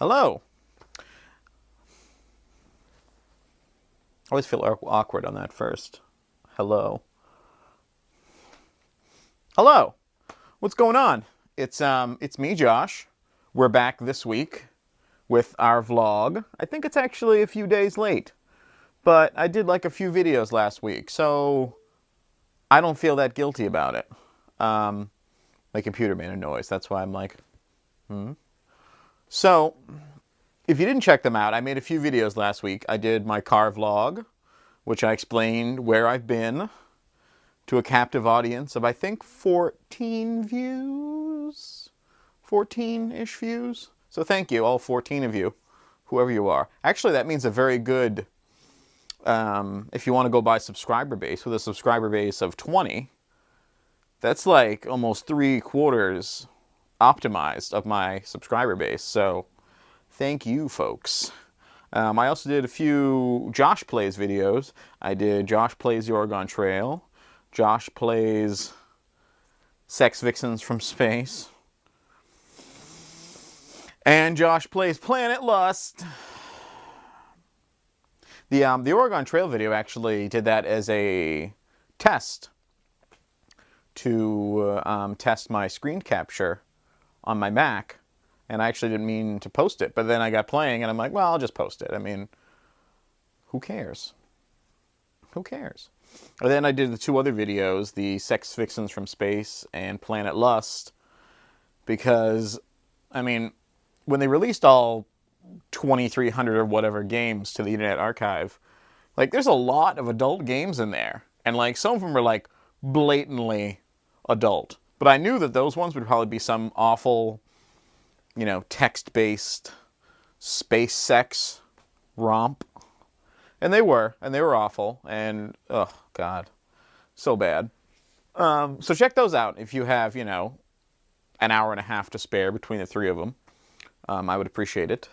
Hello. I always feel awkward on that first. Hello. Hello. What's going on? It's me, Josh. We're back this week with our vlog. I think it's actually a few days late, but I did like a few videos last week, so I don't feel that guilty about it. My computer made a noise. That's why I'm like, So, if you didn't check them out, I made a few videos last week. I did my car vlog, which I explained where I've been to a captive audience of, I think, 14 views? 14-ish views? So thank you, all 14 of you, whoever you are. Actually, that means a very good, if you want to go by subscriber base, with a subscriber base of 20, that's like almost 3/4 optimized of my subscriber base. So thank you, folks. I also did a few Josh Plays videos. I did Josh Plays the Oregon Trail, Josh Plays Sex Vixens from Space, and Josh Plays Planet Lust. The Oregon Trail video actually did that as a test to test my screen capture on my Mac. And I actually didn't mean to post it, but then I got playing, and I'm like, well, I'll just post it. I mean, who cares? Who cares? And then I did the two other videos, the Sex Vixens from Space and Planet Lust, because, I mean, when they released all 2,300 or whatever games to the Internet Archive, like, there's a lot of adult games in there. And, like, some of them are, like, blatantly adult. But I knew that those ones would probably be some awful, you know, text-based space sex romp. And they were awful, and, oh, God, so bad. So check those out if you have, you know, an hour and a half to spare between the three of them. I would appreciate it.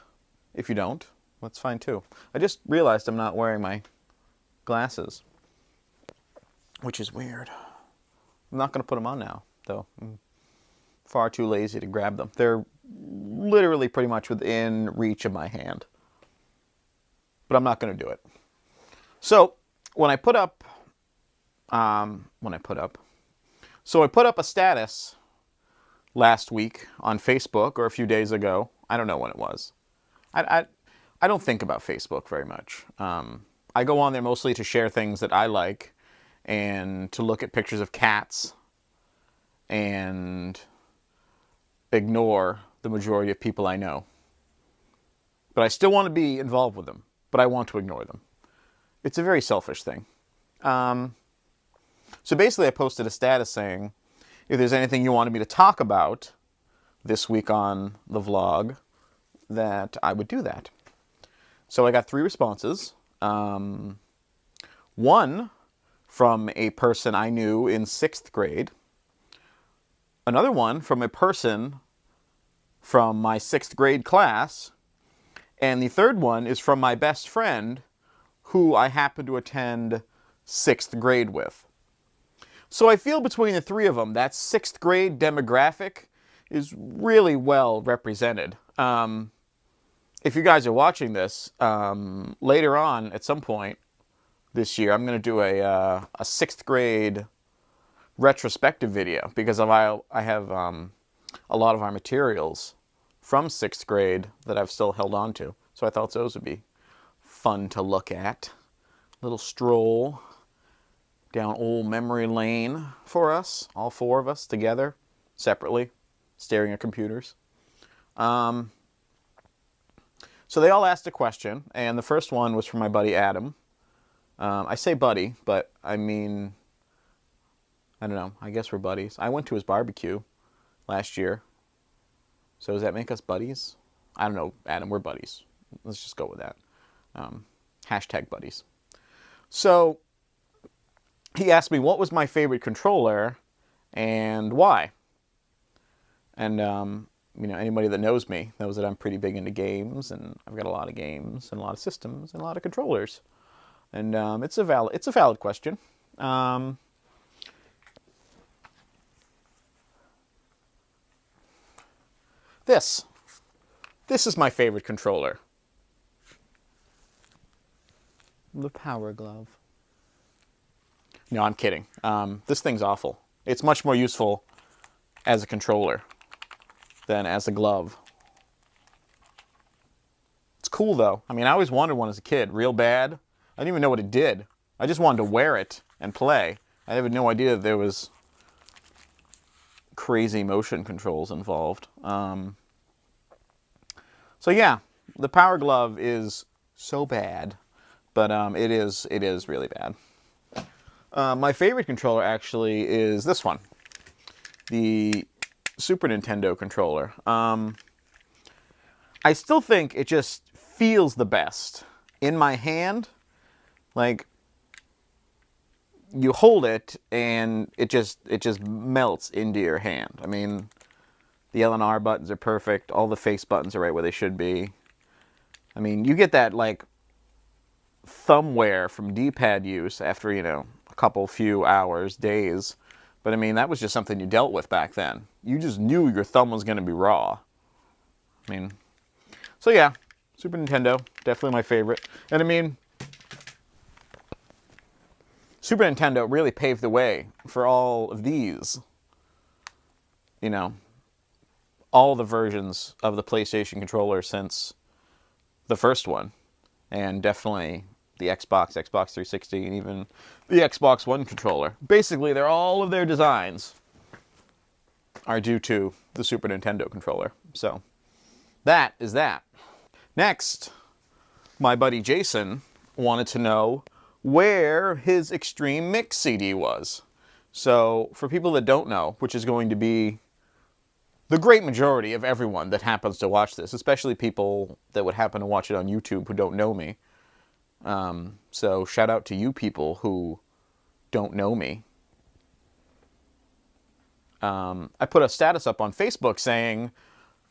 If you don't, that's fine, too. I just realized I'm not wearing my glasses, which is weird. I'm not going to put them on now, though. I'm far too lazy to grab them. They're literally pretty much within reach of my hand. But I'm not going to do it. So, I put up a status last week on Facebook, or a few days ago. I don't know when it was. I don't think about Facebook very much. I go on there mostly to share things that I like, and to look at pictures of cats, and ignore the majority of people I know. But I still want to be involved with them, but I want to ignore them. It's a very selfish thing. So basically I posted a status saying, if there's anything you wanted me to talk about this week on the vlog, that I would do that. So I got 3 responses. One from a person I knew in 6th grade. Another one from a person from my 6th grade class. And the third one is from my best friend, who I happen to attend 6th grade with. So I feel between the 3 of them, that 6th grade demographic is really well represented. If you guys are watching this, later on, at some point this year, I'm going to do a 6th grade retrospective video, because I have a lot of our materials from 6th grade that I've still held on to. So I thought those would be fun to look at. Little stroll down old memory lane for us, all 4 of us together, separately, staring at computers. So they all asked a question, and the first one was from my buddy Adam. I say buddy, but I mean, I don't know, I guess we're buddies. I went to his barbecue last year. So does that make us buddies? I don't know, Adam, we're buddies. Let's just go with that. Hashtag buddies. So he asked me what was my favorite controller and why. And, you know, anybody that knows me knows that I'm pretty big into games, and I've got a lot of games and a lot of systems and a lot of controllers. And it's a valid question. This This is my favorite controller. The Power Glove. No, I'm kidding. This thing's awful. It's much more useful as a controller than as a glove. It's cool, though. I mean, I always wanted one as a kid, real bad. I didn't even know what it did. I just wanted to wear it and play. I had no idea that there was crazy motion controls involved. So yeah, the Power Glove is so bad, but it is really bad. My favorite controller actually is this one, the Super Nintendo controller. I still think it just feels the best in my hand. Like, you hold it and it just melts into your hand. I mean, the L and R buttons are perfect. All the face buttons are right where they should be. I mean, you get that, like, thumb wear from D-pad use after, you know, a few hours, days. But I mean, that was just something you dealt with back then. You just knew your thumb was going to be raw. I mean, so yeah, Super Nintendo, definitely my favorite. And I mean, Super Nintendo really paved the way for all of these, you know, all the versions of the PlayStation controller since the first one. And definitely the Xbox, Xbox 360, and even the Xbox One controller. Basically, all of their designs are due to the Super Nintendo controller. So, that is that. Next, my buddy Jason wanted to know where his Extreme Mix CD was. So, for people that don't know, which is going to be the great majority of everyone that happens to watch this, especially people that would happen to watch it on YouTube who don't know me. So shout out to you people who don't know me. I put a status up on Facebook saying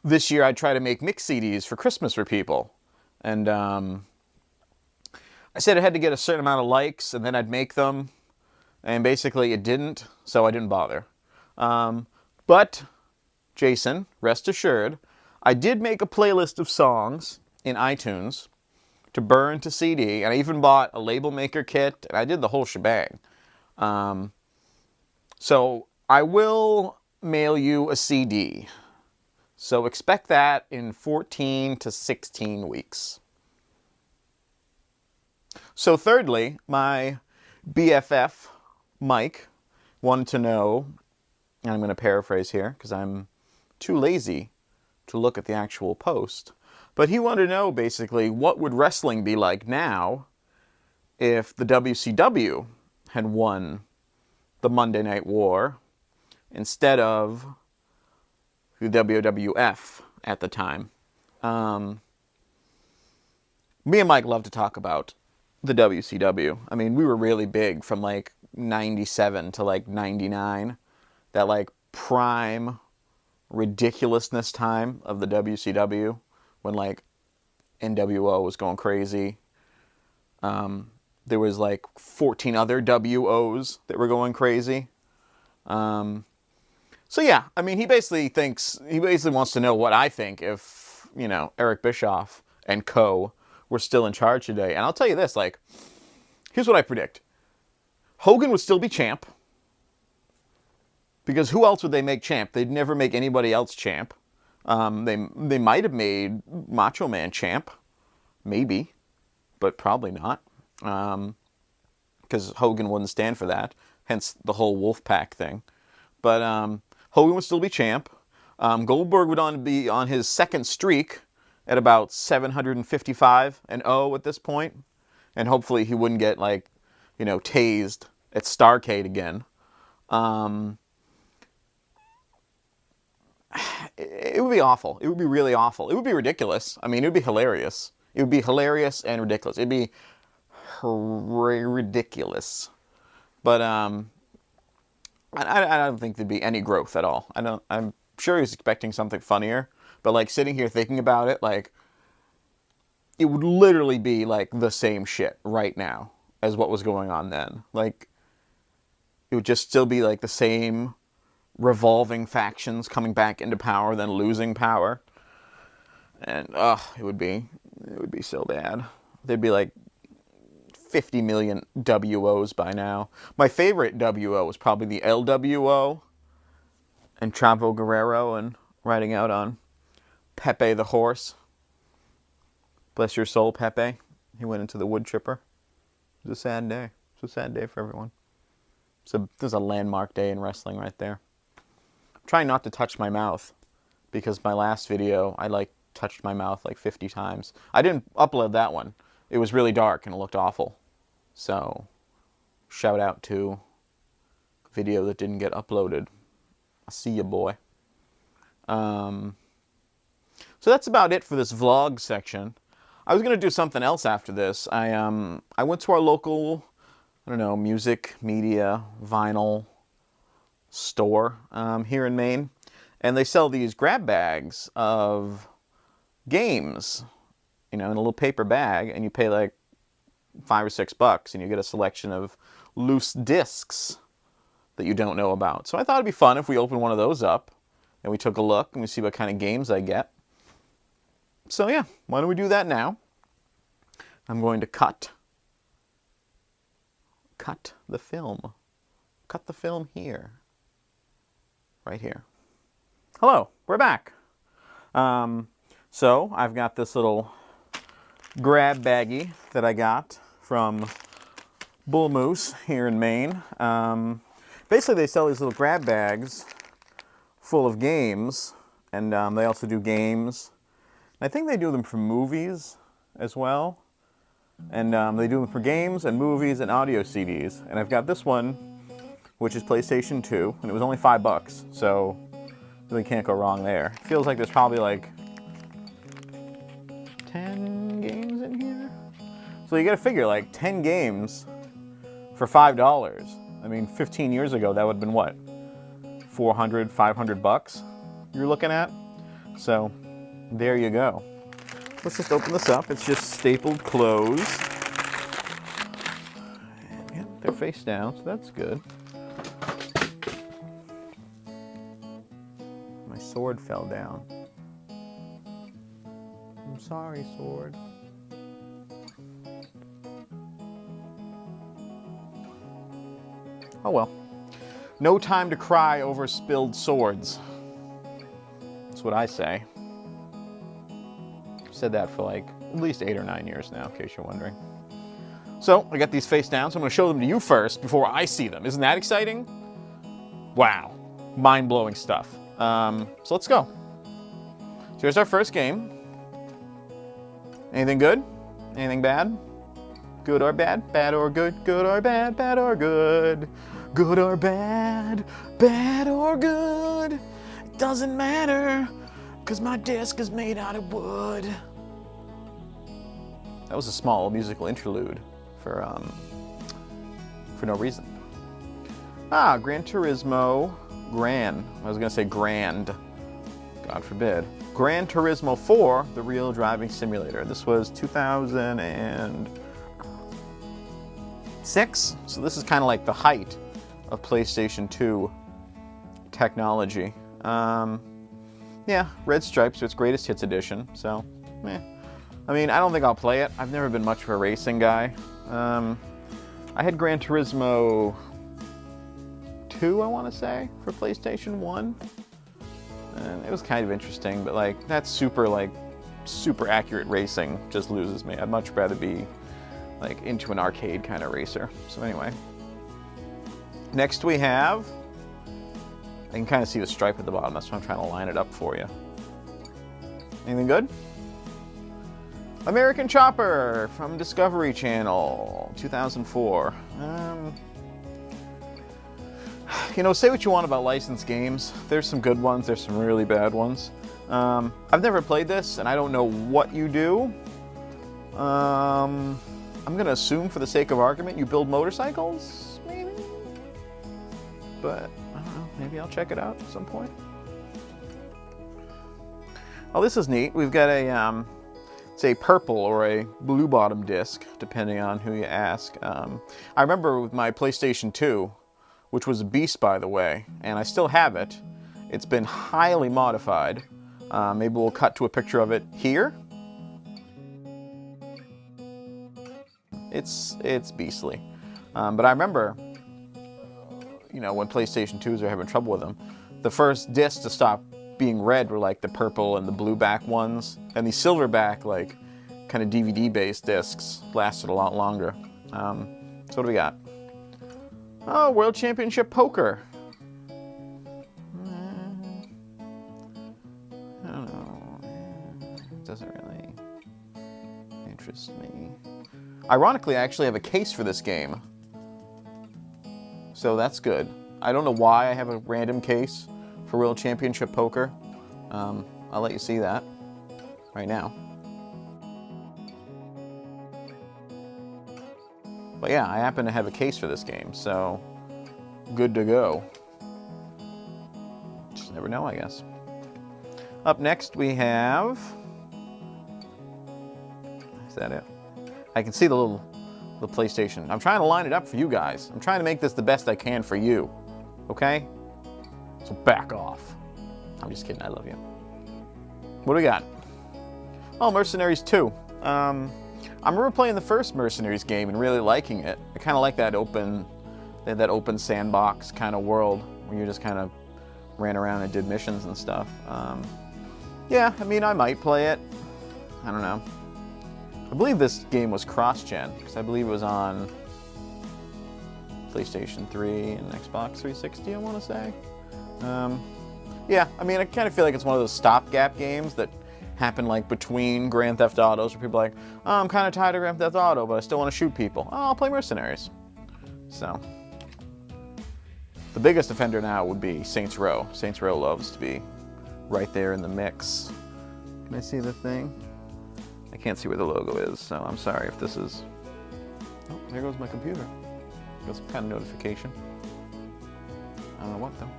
this year I'd try to make mix CDs for Christmas for people. And I said it had to get a certain amount of likes and then I'd make them. And basically it didn't, so I didn't bother. But Jason, rest assured, I did make a playlist of songs in iTunes to burn to CD, and I even bought a label maker kit, and I did the whole shebang. So I will mail you a CD. So expect that in 14 to 16 weeks. So thirdly, my BFF, Mike, wanted to know, and I'm going to paraphrase here because I'm too lazy to look at the actual post, but he wanted to know, basically, what would wrestling be like now if the WCW had won the Monday Night War instead of the WWF at the time. Me and Mike love to talk about the WCW. I mean, we were really big from, like, 97 to, like, 99. That, like, prime ridiculousness time of the WCW. When, like, NWO was going crazy. There was, like, 14 other WOs that were going crazy. So, yeah, I mean, he basically wants to know what I think if, you know, Eric Bischoff and co. were still in charge today. And I'll tell you this, like, here's what I predict. Hogan would still be champ. Because who else would they make champ? They'd never make anybody else champ. They might have made Macho Man champ, maybe, but probably not, because Hogan wouldn't stand for that, hence the whole Wolfpack thing. But Hogan would still be champ. Goldberg would be on his second streak at about 755-0 at this point, and hopefully he wouldn't get, like, you know, tased at Starrcade again. It would be awful. It would be really awful. It would be ridiculous. I mean, it would be hilarious. It would be hilarious and ridiculous. It'd be ridiculous. But I don't think there'd be any growth at all. I'm sure he was expecting something funnier. But, like, sitting here thinking about it, like, it would literally be, like, the same shit right now as what was going on then. Like, it would just still be, like, the same revolving factions coming back into power, then losing power. And it would be so bad. There'd be like 50 million WOs by now. My favorite WO was probably the LWO and Chavo Guerrero and riding out on Pepe the horse. Bless your soul, Pepe. He went into the wood chipper. It was a sad day. It's a sad day for everyone. So this is a landmark day in wrestling right there. I'm trying not to touch my mouth because my last video, I touched my mouth like 50 times. I didn't upload that one. It was really dark and it looked awful. So, shout out to a video that didn't get uploaded. I see you, boy. So that's about it for this vlog section. I was going to do something else after this. I went to our local, I don't know, music, media, vinyl store here in Maine. And they sell these grab bags of games, in a little paper bag. And you pay like $5 or $6 and you get a selection of loose discs that you don't know about. So I thought it'd be fun if we opened one of those up and we took a look and we see what kind of games I get. So yeah, why don't we do that now? I'm going to cut the film. Cut the film here. Right here. Hello, we're back. So I've got this little grab baggie that I got from Bull Moose here in Maine. Basically, they sell these little grab bags full of games, and they also do games. I think they do them for movies as well, and they do them for games and movies and audio CDs. And I've got this one, which is PlayStation 2, and it was only $5, so really can't go wrong there. It feels like there's probably like 10 games in here. So you gotta figure like 10 games for $5. I mean, 15 years ago, that would have been what? 400, 500 bucks you're looking at? So there you go. Let's just open this up. It's just stapled closed. And, yeah, they're face down, so that's good. My sword fell down. I'm sorry, sword. Oh well. No time to cry over spilled swords. That's what I say. I've said that for like at least 8 or 9 years now, in case you're wondering. So, I got these face down, so I'm going to show them to you first before I see them. Isn't that exciting? Wow. Mind-blowing stuff. So let's go. So here's our first game. Anything good? Anything bad? Good or bad? Bad or good? Good or bad? Bad or good? Good or bad? Bad or good? It doesn't matter, 'cause my disc is made out of wood. That was a small musical interlude for no reason. Gran Turismo Gran. I was gonna say Grand. God forbid. Gran Turismo 4, the real driving simulator. This was 2006. So this is kind of like the height of PlayStation 2 technology. Yeah, red stripes, so it's greatest hits edition. So, I mean, I don't think I'll play it. I've never been much of a racing guy. I had Gran Turismo 2, I want to say, for PlayStation 1. And it was kind of interesting, but like that super accurate racing just loses me. I'd much rather be like into an arcade kind of racer. So anyway, next we have, I can kind of see the stripe at the bottom. That's why I'm trying to line it up for you. Anything good? American Chopper from Discovery Channel, 2004. You know, say what you want about licensed games. There's some good ones, there's some really bad ones. I've never played this, and I don't know what you do. I'm gonna assume, for the sake of argument, you build motorcycles, maybe? But, I don't know, maybe I'll check it out at some point. Oh, this is neat. We've got a, it's a purple or a blue bottom disc, depending on who you ask. I remember with my PlayStation 2, which was a beast, by the way, and I still have it. It's been highly modified Maybe we'll cut to a picture of it here. It's beastly. But I remember, you know, when PlayStation 2s were having trouble with them, the first discs to stop being red were like the purple and the blue back ones, and the silver back, like kind of DVD-based discs, lasted a lot longer. So what do we got? Oh, World Championship Poker. I don't know. It doesn't really interest me. Ironically, I actually have a case for this game, so that's good. I don't know why I have a random case for World Championship Poker. I'll let you see that right now. But yeah, I happen to have a case for this game, so good to go. Just never know, I guess. Up next we have... Is that it? I can see the PlayStation. I'm trying to line it up for you guys. I'm trying to make this the best I can for you. Okay? So back off. I'm just kidding, I love you. What do we got? Oh, Mercenaries 2. I remember playing the first Mercenaries game and really liking it. I kind of like that open sandbox kind of world where you just kind of ran around and did missions and stuff. Yeah, I mean, I might play it. I don't know. I believe this game was cross-gen, because I believe it was on PlayStation 3 and Xbox 360, I want to say. Yeah, I mean, I kind of feel like it's one of those stopgap games that happen like between Grand Theft Autos, where people are like, oh, I'm kind of tired of Grand Theft Auto, but I still want to shoot people. Oh, I'll play Mercenaries. So, the biggest offender now would be Saints Row. Saints Row loves to be right there in the mix. Can I see the thing? I can't see where the logo is, so I'm sorry if this is... Oh, there goes my computer. Got some kind of notification. I don't know what, though.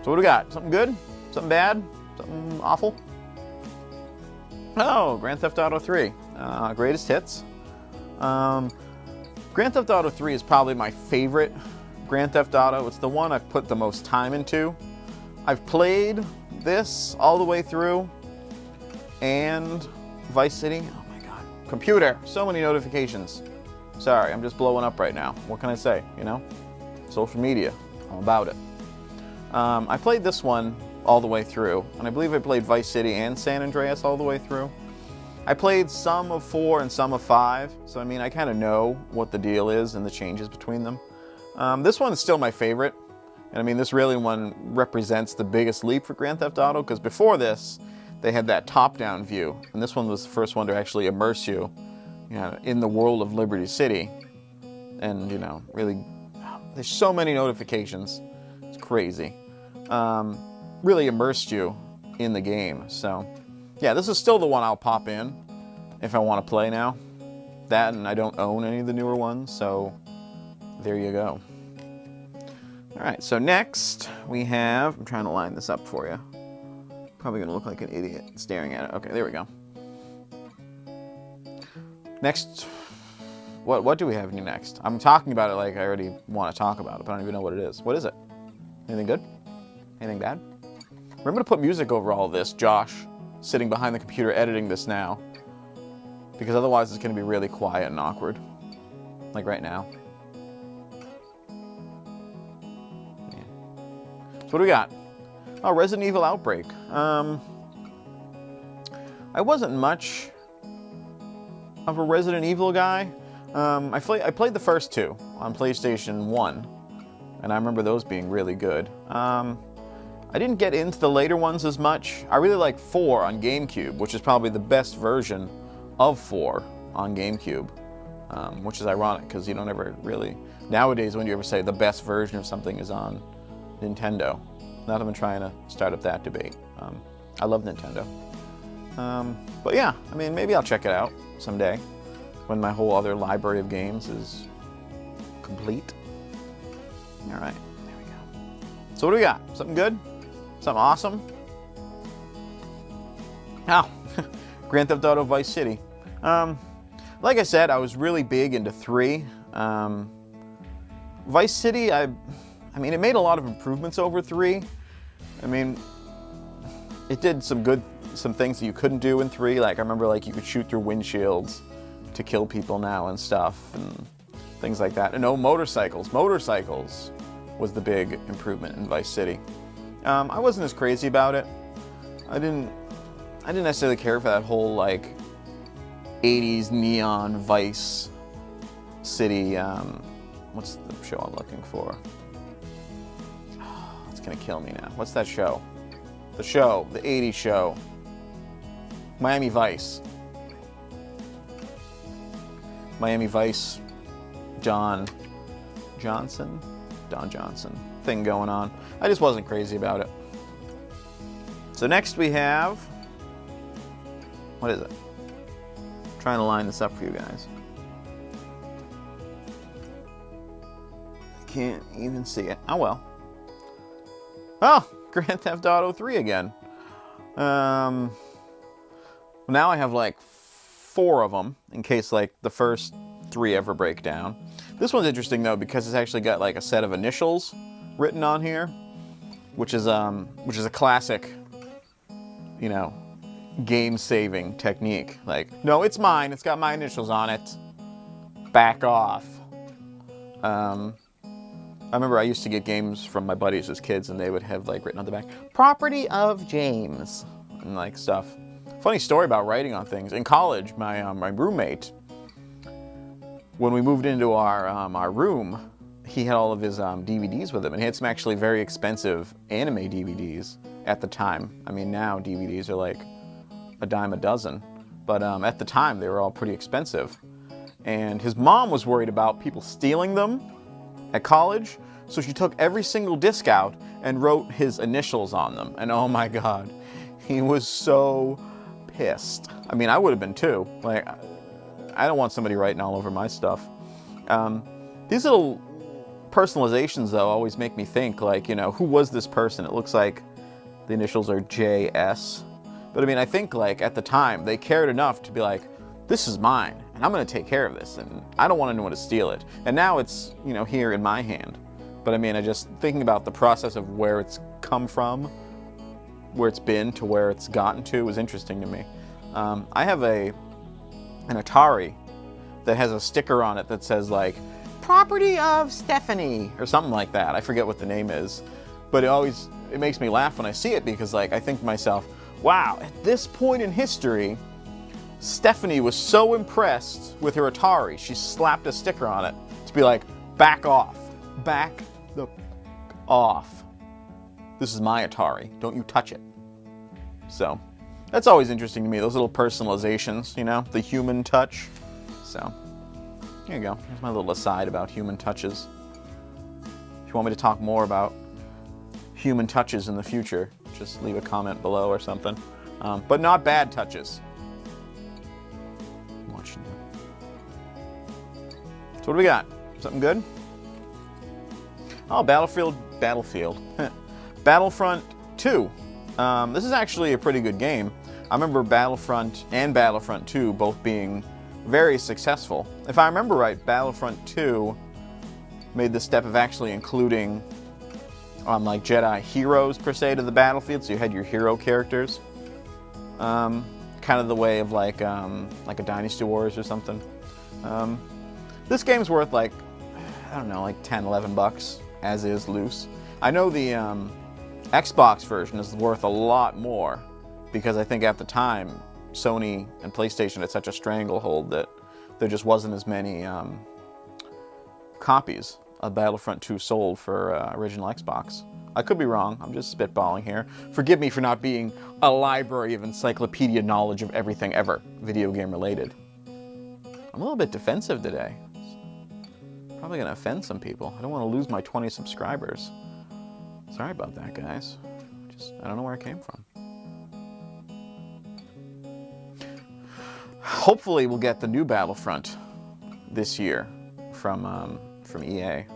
So what do we got? Something good? Something bad? Something awful? Oh, Grand Theft Auto 3. Greatest hits. Grand Theft Auto 3 is probably my favorite Grand Theft Auto. It's the one I've put the most time into. I've played this all the way through, and Vice City. Oh my god. Computer, so many notifications. Sorry, I'm just blowing up right now. What can I say, you know? Social media, I'm about it. I played this one all the way through, and I believe I played Vice City and San Andreas all the way through. I played some of 4 and some of 5, so I mean, I kind of know what the deal is and the changes between them. This one is still my favorite, and I mean, this really one represents the biggest leap for Grand Theft Auto, because before this, they had that top-down view, and this one was the first one to actually immerse you, you know, in the world of Liberty City, and, you know, really, there's so many notifications, it's crazy. Really immersed you in the game. So, yeah, this is still the one I'll pop in if I want to play now. That, and I don't own any of the newer ones, so there you go. Alright, so next we have... I'm trying to line this up for you. Probably going to look like an idiot staring at it. Okay, there we go. Next... What do we have next? I'm talking about it like I already want to talk about it, but I don't even know what it is. What is it? Anything good? Anything bad? Remember to put music over all this, Josh, sitting behind the computer editing this now. Because otherwise it's going to be really quiet and awkward. Like right now. Yeah. So what do we got? Oh, Resident Evil Outbreak. I wasn't much of a Resident Evil guy. I played the first 2 on PlayStation 1. And I remember those being really good. I didn't get into the later ones as much. I really like 4 on GameCube, which is probably the best version of 4 on GameCube. Which is ironic, because you don't ever really... Nowadays, when you ever say the best version of something is on Nintendo. Not that I'm trying to start up that debate. I love Nintendo. But yeah, I mean, maybe I'll check it out someday, when my whole other library of games is complete. All right, there we go. So what do we got? Something good? Something awesome? Oh, Grand Theft Auto Vice City. Like I said, I was really big into 3. Vice City, I mean, it made a lot of improvements over 3. I mean, it did some things that you couldn't do in 3. Like I remember like you could shoot through windshields to kill people now and stuff and things like that. And motorcycles. Motorcycles was the big improvement in Vice City. I wasn't as crazy about it. I didn't necessarily care for that whole like 80s neon Vice City. What's the show I'm looking for? It's gonna kill me now. What's that show? The 80s show. Miami Vice. Miami Vice. Don Johnson thing going on. I just wasn't crazy about it. So next we have, what is it? I'm trying to line this up for you guys. I can't even see it. Oh well. Oh, Grand Theft Auto 3 again. Now I have like 4 of them in case like the first 3 ever break down. This one's interesting though because it's actually got like a set of initials written on here, which is a classic, you know, game-saving technique. Like, no, it's mine. It's got my initials on it. Back off. I remember I used to get games from my buddies as kids, and they would have like written on the back, "Property of James," and like stuff. Funny story about writing on things. In college, my roommate, when we moved into our room, he had all of his DVDs with him, and he had some actually very expensive anime DVDs at the time. I mean, now DVDs are like a dime a dozen, but at the time they were all pretty expensive. And his mom was worried about people stealing them at college, so she took every single disc out and wrote his initials on them. And oh my God, he was so pissed. I mean, I would have been too. Like, I don't want somebody writing all over my stuff. These little personalizations, though, always make me think, like, you know, who was this person? It looks like the initials are JS. But I mean, I think, like, at the time, they cared enough to be like, this is mine, and I'm going to take care of this, and I don't want anyone to steal it. And now it's, you know, here in my hand. But I mean, I just thinking about the process of where it's come from, where it's been to where it's gotten to was interesting to me. I have an Atari that has a sticker on it that says like, "Property of Stephanie," or something like that. I forget what the name is, but it makes me laugh when I see it because like I think to myself, wow, at this point in history, Stephanie was so impressed with her Atari, she slapped a sticker on it to be like, back off. Back the off. This is my Atari. Don't you touch it. So, that's always interesting to me, those little personalizations, you know, the human touch. So, here you go. Here's my little aside about human touches. If you want me to talk more about human touches in the future, just leave a comment below or something. But not bad touches. I'm watching you. So what do we got? Something good? Oh, Battlefront 2. This is actually a pretty good game. I remember Battlefront and Battlefront 2 both being very successful. If I remember right, Battlefront 2 made the step of actually including like Jedi heroes per se to the battlefield, so you had your hero characters. Kind of the way of like a Dynasty Wars or something. This game's worth like, I don't know, like 10, 11 bucks as is loose. I know the Xbox version is worth a lot more because I think at the time Sony and PlayStation had such a stranglehold that there just wasn't as many copies of Battlefront 2 sold for original Xbox. I could be wrong, I'm just spitballing here. Forgive me for not being a library of encyclopedia knowledge of everything ever video game related. I'm a little bit defensive today. Probably gonna offend some people. I don't want to lose my 20 subscribers. Sorry about that, guys. I don't know where it came from. Hopefully we'll get the new Battlefront this year from EA.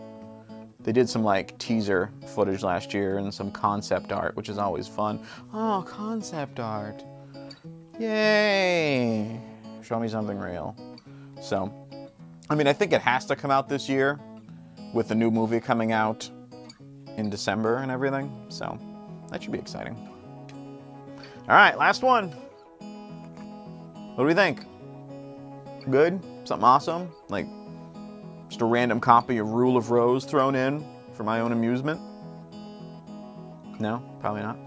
They did some like teaser footage last year and some concept art, which is always fun. Oh, concept art. Yay! Show me something real. So, I mean, I think it has to come out this year with the new movie coming out in December and everything. So, that should be exciting. All right, last one. What do we think? Good? Something awesome? Like just a random copy of Rule of Rose thrown in for my own amusement? No, probably not.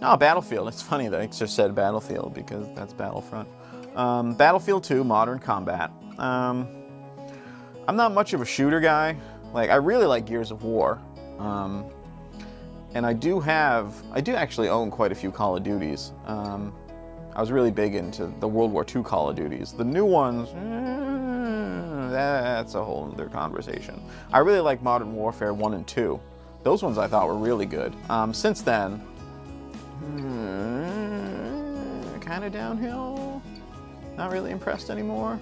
Oh, Battlefield. It's funny that I just said Battlefield because that's Battlefront. Battlefield 2, Modern Combat. I'm not much of a shooter guy. Like, I really like Gears of War. And I do actually own quite a few Call of Duties. I was really big into the World War II Call of Duties. The new ones, that's a whole other conversation. I really like Modern Warfare 1 and 2. Those ones I thought were really good. Since then, kind of downhill. Not really impressed anymore.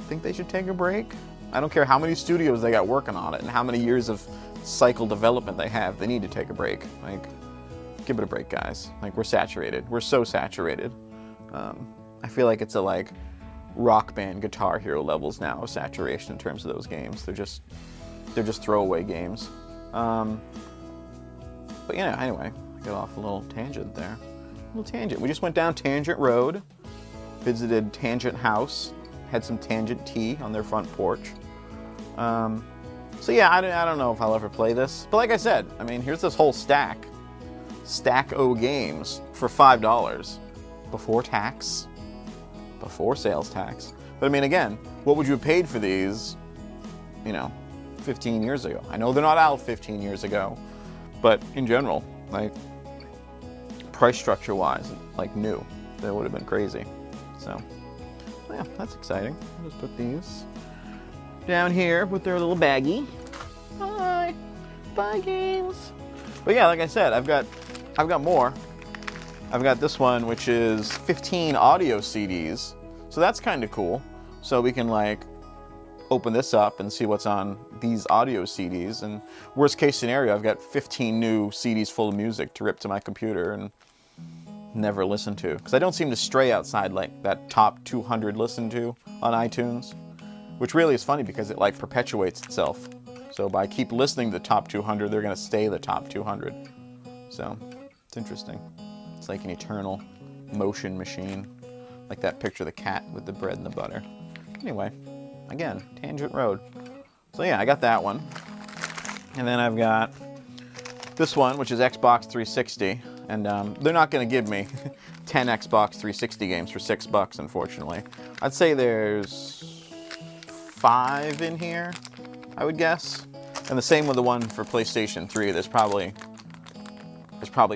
Think they should take a break. I don't care how many studios they got working on it and how many years of cycle development they have. They need to take a break. Like, give it a break, guys. Like, we're saturated. We're so saturated. I feel like it's a like Rock Band, Guitar Hero levels now of saturation in terms of those games. They're just throwaway games. But yeah, anyway, I got off a little tangent there. A little tangent. We just went down Tangent Road, visited Tangent House, had some Tangent tea on their front porch. So yeah, I don't know if I'll ever play this. But like I said, I mean, here's this whole stack O games for $5 before tax, before sales tax. But I mean, again, what would you have paid for these, 15 years ago? I know they're not out 15 years ago, but in general, like, price structure wise, like new, that would have been crazy. So yeah, that's exciting. I'll just put these down here with their little baggie. Bye games. But yeah, like I said, I've got more. I've got this one, which is 15 audio CDs. So that's kind of cool. So we can like open this up and see what's on these audio CDs. And worst case scenario, I've got 15 new CDs full of music to rip to my computer and never listen to. Because I don't seem to stray outside like that top 200 listened to on iTunes. Which really is funny because it like perpetuates itself. So by keep listening to the top 200, they're going to stay the top 200. So it's interesting. It's like an eternal motion machine. Like that picture of the cat with the bread and the butter. Anyway, again, Tangent Road. So yeah, I got that one. And then I've got this one, which is Xbox 360. And they're not going to give me 10 Xbox 360 games for $6, unfortunately. I'd say there's 5 in here, I would guess. And the same with the one for PlayStation 3. There's probably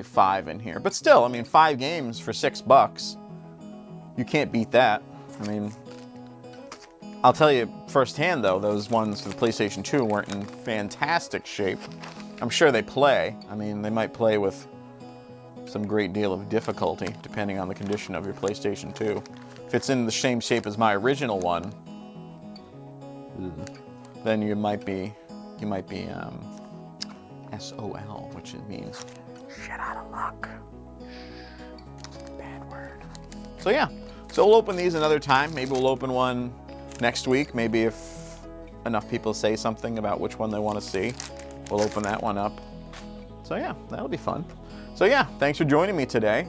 5 in here. But still, I mean, 5 games for $6. You can't beat that. I mean, I'll tell you firsthand, though, those ones for the PlayStation 2 weren't in fantastic shape. I'm sure they play. I mean, they might play with some great deal of difficulty, depending on the condition of your PlayStation 2. If it's in the same shape as my original one, then you might be SOL, which means shit out of luck. Bad word. So yeah, so we'll open these another time. Maybe we'll open one next week. Maybe if enough people say something about which one they want to see, we'll open that one up. So yeah, that'll be fun. So yeah, thanks for joining me today.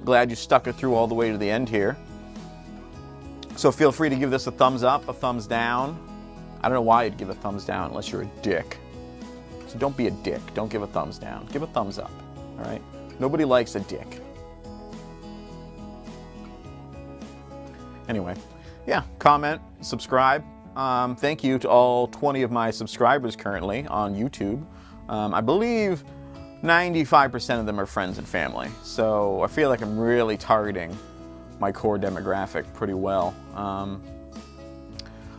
Glad you stuck it through all the way to the end here. So feel free to give this a thumbs up, a thumbs down. I don't know why you'd give a thumbs down unless you're a dick. So don't be a dick. Don't give a thumbs down. Give a thumbs up, all right? Nobody likes a dick. Anyway, yeah, comment, subscribe. Thank you to all 20 of my subscribers currently on YouTube. I believe 95% of them are friends and family. So I feel like I'm really targeting my core demographic pretty well.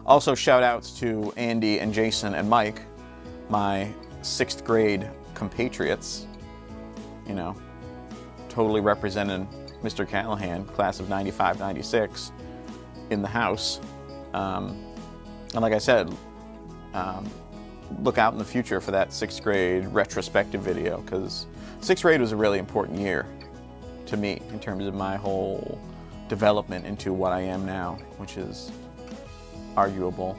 Also, shout outs to Andy and Jason and Mike, my 6th grade compatriots. You know, totally represented Mr. Callahan, class of 95, 96, in the house. And like I said, look out in the future for that 6th grade retrospective video, because 6th grade was a really important year to me in terms of my whole development into what I am now, which is arguable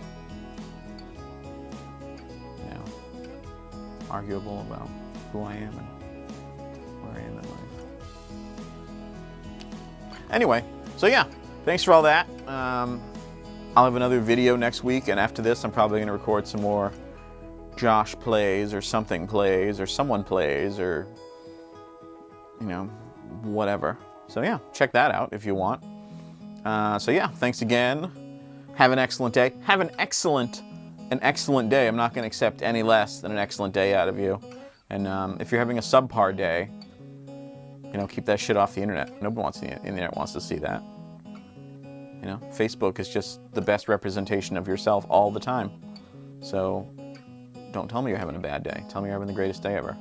about who I am and where randomly. Anyway, so yeah, thanks for all that. I'll have another video next week, and after this I'm probably going to record some more Josh plays, or something plays, or someone plays, or, you know, whatever. So yeah, check that out if you want. So yeah, thanks again. Have an excellent day. Have an excellent day. I'm not going to accept any less than an excellent day out of you. And if you're having a subpar day, you know, keep that shit off the internet. Nobody wants the internet wants to see that. You know, Facebook is just the best representation of yourself all the time. So don't tell me you're having a bad day. Tell me you're having the greatest day ever.